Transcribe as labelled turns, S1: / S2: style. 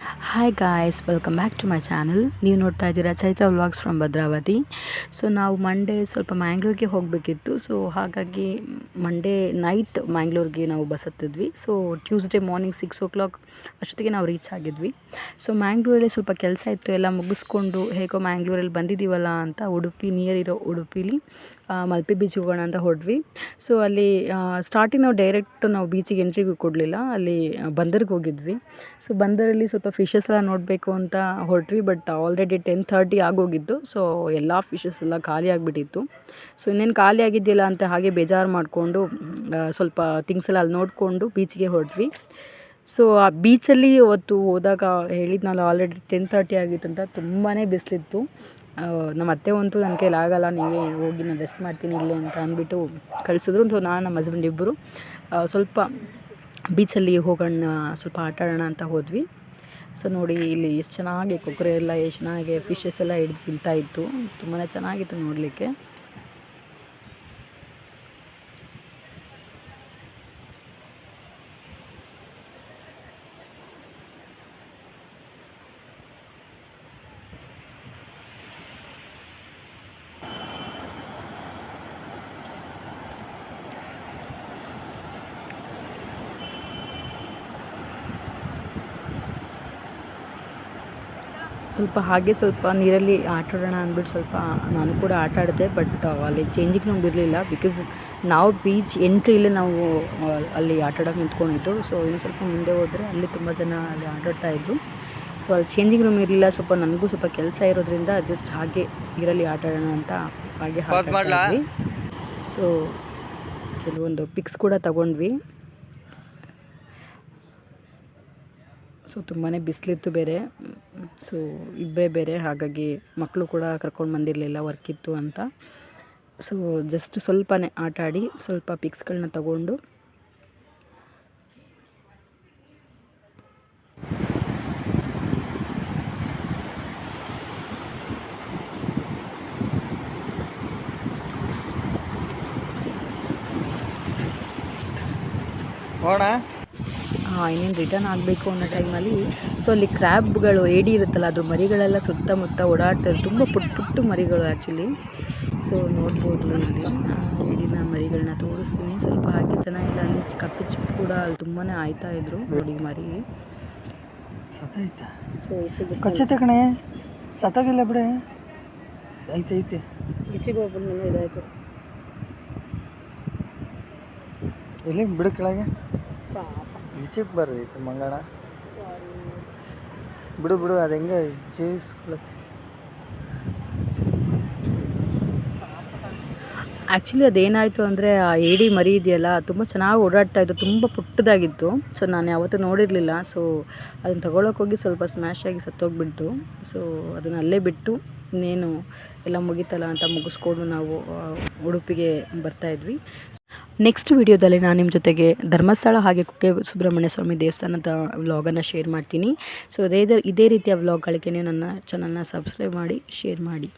S1: Hi guys, welcome back to my channel. ನೀವು ನೋಡ್ತಾ ಇದ್ದೀರಾ Chaitra vlogs from Bhadravati. So ನಾವು ಮಂಡೇ ಸ್ವಲ್ಪ ಮ್ಯಾಂಗ್ಳೂರಿಗೆ ಹೋಗಬೇಕಿತ್ತು. ಸೊ ಹಾಗಾಗಿ ಮಂಡೇ ನೈಟ್ ಮ್ಯಾಂಗ್ಳೂರಿಗೆ ನಾವು ಬಸ್ ಹತ್ತಿದ್ವಿ. ಸೊ ಟ್ಯೂಸ್ಡೇ ಮಾರ್ನಿಂಗ್ 6 o'clock ಅಷ್ಟೊತ್ತಿಗೆ ನಾವು ರೀಚ್ ಆಗಿದ್ವಿ. ಸೊ ಮ್ಯಾಂಗ್ಳೂರಲ್ಲಿ ಸ್ವಲ್ಪ ಕೆಲಸ ಇತ್ತು, ಎಲ್ಲ ಮುಗಿಸ್ಕೊಂಡು ಹೇಗೋ ಮ್ಯಾಂಗ್ಳೂರಲ್ಲಿ ಬಂದಿದ್ದೀವಲ್ಲ ಅಂತ ನಿಯರ್ ಇರೋ ಉಡುಪಿಲಿ ಮಲ್ಪೆ ಬೀಚಿಗೆ ಹೋಗೋಣ ಅಂತ ಹೊರಟ್ವಿ. ಸೊ ಅಲ್ಲಿ ಸ್ಟಾರ್ಟಿಂಗ್ ನಾವು ಬೀಚಿಗೆ ಎಂಟ್ರಿಗೂ ಕೊಡಲಿಲ್ಲ, ಅಲ್ಲಿ ಬಂದರ್ಗೆ ಹೋಗಿದ್ವಿ. ಸೊ ಬಂದರಲ್ಲಿ ಸ್ವಲ್ಪ ಫಿಶಸ್ ಎಲ್ಲ ನೋಡಬೇಕು ಅಂತ ಹೊರಟ್ವಿ, ಬಟ್ ಆಲ್ರೆಡಿ 10:30 ಆಗೋಗಿದ್ದು. ಸೊ ಎಲ್ಲ ಫಿಶಸ್ ಎಲ್ಲ ಖಾಲಿ ಆಗಿಬಿಟ್ಟಿತ್ತು. ಸೊ ಇನ್ನೇನು ಖಾಲಿ ಆಗಿದೆಯಲ್ಲ ಅಂತ ಹಾಗೆ ಬೇಜಾರು ಮಾಡಿಕೊಂಡು ಸ್ವಲ್ಪ ಥಿಂಗ್ಸ್ ಎಲ್ಲ ಅಲ್ಲಿ ನೋಡಿಕೊಂಡು ಬೀಚಿಗೆ ಹೊರಟ್ವಿ. ಸೊ ಆ ಬೀಚಲ್ಲಿ ಅವತ್ತು ಹೋದಾಗ ಹೇಳಿದ್ನಲ್ಲ, ಆಲ್ರೆಡಿ 10:30 ಆಗಿತ್ತು ಅಂತ, ತುಂಬಾ ಬಿಸಿಲಿತ್ತು. ನಮ್ಮ ಅತ್ತೆ ಅಂತೂ ನನ್ನ ಕೈಲಿ ಆಗಲ್ಲ, ನೀವೇ ಹೋಗಿ ನಾನು ರೆಸ್ಟ್ ಮಾಡ್ತೀನಿ ಇಲ್ಲೇ ಅಂತ ಅಂದ್ಬಿಟ್ಟು ಕಳಿಸಿದ್ರು. ಸೊ ನಾನು ನಮ್ಮ ಹಸ್ಬೆಂಡ್ ಇಬ್ಬರು ಸ್ವಲ್ಪ ಬೀಚಲ್ಲಿ ಹೋಗೋಣ, ಸ್ವಲ್ಪ ಆಟ ಆಡೋಣ ಅಂತ ಹೋದ್ವಿ. ಸೊ ನೋಡಿ ಇಲ್ಲಿ ಎಷ್ಟು ಚೆನ್ನಾಗಿ ಕೊಕ್ಕರೆ ಎಲ್ಲ ಎಷ್ಟು ಚೆನ್ನಾಗಿ ಫಿಶಸ್ ಎಲ್ಲ ಹಿಡಿದು ತಿಂತಾಯಿತ್ತು. ತುಂಬಾ ಚೆನ್ನಾಗಿತ್ತು ನೋಡಲಿಕ್ಕೆ. ಸ್ವಲ್ಪ ನೀರಲ್ಲಿ ಆಟ ಆಡೋಣ ಅಂದ್ಬಿಟ್ಟು ಸ್ವಲ್ಪ ನಾನು ಕೂಡ ಆಟ ಆಡಿದೆ. ಬಟ್ ಅಲ್ಲಿ ಚೇಂಜಿಂಗ್ ರೂಮ್ ಇರಲಿಲ್ಲ, ಬಿಕಾಸ್ ನಾವು ಬೀಚ್ ಎಂಟ್ರಿಲೇ ನಾವು ಅಲ್ಲಿ ಆಟ ಆಡೋಕೆ ನಿಂತ್ಕೊಂಡಿದ್ದು. ಸೊ ಇನ್ನು ಸ್ವಲ್ಪ ಮುಂದೆ ಹೋದರೆ ಅಲ್ಲಿ ತುಂಬ ಜನ ಅಲ್ಲಿ ಆಟಾಡ್ತಾಯಿದ್ರು. ಸೊ ಅಲ್ಲಿ ಚೇಂಜಿಂಗ್ ರೂಮ್ ಇರಲಿಲ್ಲ. ಸ್ವಲ್ಪ ನನಗೂ ಸ್ವಲ್ಪ ಕೆಲಸ ಇರೋದ್ರಿಂದ ಜಸ್ಟ್ ಹಾಗೆ ನೀರಲ್ಲಿ ಆಟ ಆಡೋಣ ಅಂತ ಹಾಗೆ ಹಾಕಿದ್ವಿ. ಸೊ ಕೆಲವೊಂದು ಪಿಕ್ಸ್ ಕೂಡ ತಗೊಂಡ್ವಿ. ಸೊ ತುಂಬಾ ಬಿಸಿಲಿತ್ತು ಬೇರೆ. ಸೊ ಇಬ್ಬರೇ ಬೇರೆ, ಹಾಗಾಗಿ ಮಕ್ಕಳು ಕೂಡ ಕರ್ಕೊಂಡು ಬಂದಿರಲಿಲ್ಲ, ವರ್ಕ್ ಇತ್ತು ಅಂತ. ಸೊ ಜಸ್ಟ್ ಸ್ವಲ್ಪನೇ ಆಟ ಆಡಿ ಸ್ವಲ್ಪ ಪಿಕ್ಸ್ಗಳನ್ನ ತಗೊಂಡು ಇನ್ನೇನು ರಿಟರ್ನ್ ಆಗಬೇಕು ಅನ್ನೋ ಟೈಮಲ್ಲಿ ಸೊ ಅಲ್ಲಿ ಕ್ರ್ಯಾಬ್ಗಳು ಏಡಿ ಇರುತ್ತಲ್ಲ, ಅದು ಮರಿಗಳೆಲ್ಲ ಸುತ್ತಮುತ್ತ ಓಡಾಡ್ತಾರೆ. ತುಂಬ ಪುಟ್ಟು ಮರಿಗಳು ಆ್ಯಕ್ಚುಲಿ. ಸೊ ನೋಡ್ಬೋದು ಇಲ್ಲಿ ಏಡಿನ ಮರಿಗಳನ್ನ ತೋರಿಸ್ತೀನಿ. ಸ್ವಲ್ಪ ಹಾಗೆ ಚೆನ್ನಾಗಿಲ್ಲ, ಅಲ್ಲಿ ಕಪ್ಪು ಚಿಪ್ಪು ಕೂಡ ಅಲ್ಲಿ ತುಂಬಾ ಆಯ್ತಾಯಿದ್ರು ನೋಡಿ ಮರಿ.
S2: ಕಚ್ಚತೆ ಕಣೆ, ಸತ್ತಾಗಿಲ್ಲ ಬಿಡೆ, ಐತೆ
S1: ಈಚೆಗೆ ಹೋಗ್ಬಿಟ್ಟು ಇದಾಯಿತು.
S2: ಎಲ್ಲಿ ಬಿಡು ಕೆಳಗೆ, ಈಚೆಗೆ ಬರ್ತೈತೆ ಮಂಗಣ. ಬಿಡು ಅದು ಹೆಂಗೆ ಜೀವಿಸ್ಕೊಳತ್ತೆ.
S1: ಆ್ಯಕ್ಚುಲಿ ಅದೇನಾಯಿತು ಅಂದರೆ, ಆ ಏಡಿ ಮರಿ ಇದೆಯಲ್ಲ ತುಂಬ ಚೆನ್ನಾಗಿ ಓಡಾಡ್ತಾಯಿತ್ತು, ತುಂಬ ಪುಟ್ಟದಾಗಿತ್ತು. ಸೊ ನಾನು ಯಾವತ್ತೂ ನೋಡಿರಲಿಲ್ಲ. ಸೊ ಅದನ್ನು ತೊಗೊಳಕ್ಕೆ ಹೋಗಿ ಸ್ವಲ್ಪ ಸ್ಮ್ಯಾಶ್ ಆಗಿ ಸತ್ತೋಗ್ಬಿಡ್ತು. ಸೊ ಅದನ್ನು ಅಲ್ಲೇ ಬಿಟ್ಟು ಇನ್ನೇನು ಎಲ್ಲ ಮುಗಿತಲ್ಲ ಅಂತ ಮುಗಿಸ್ಕೊಂಡು ನಾವು ಉಡುಪಿಗೆ ಬರ್ತಾಯಿದ್ವಿ. ನೆಕ್ಸ್ಟ್ ವಿಡಿಯೋದಲ್ಲಿ ನಾನು ನಿಮ್ಮ ಜೊತೆಗೆ ಧರ್ಮಸ್ಥಳ ಹಾಗೆ ಕುಕ್ಕೆ ಸುಬ್ರಹ್ಮಣ್ಯ ಸ್ವಾಮಿ ದೇವಸ್ಥಾನದ ವ್ಲಾಗನ್ನು ಶೇರ್ ಮಾಡ್ತೀನಿ. ಸೊ ಇದೇ ರೀತಿಯ ವ್ಲಾಗ್ಗಳಿಗೆ ನೀವು ನನ್ನ ಚಾನಲ್ನ ಸಬ್ಸ್ಕ್ರೈಬ್ ಮಾಡಿ, ಶೇರ್ ಮಾಡಿ.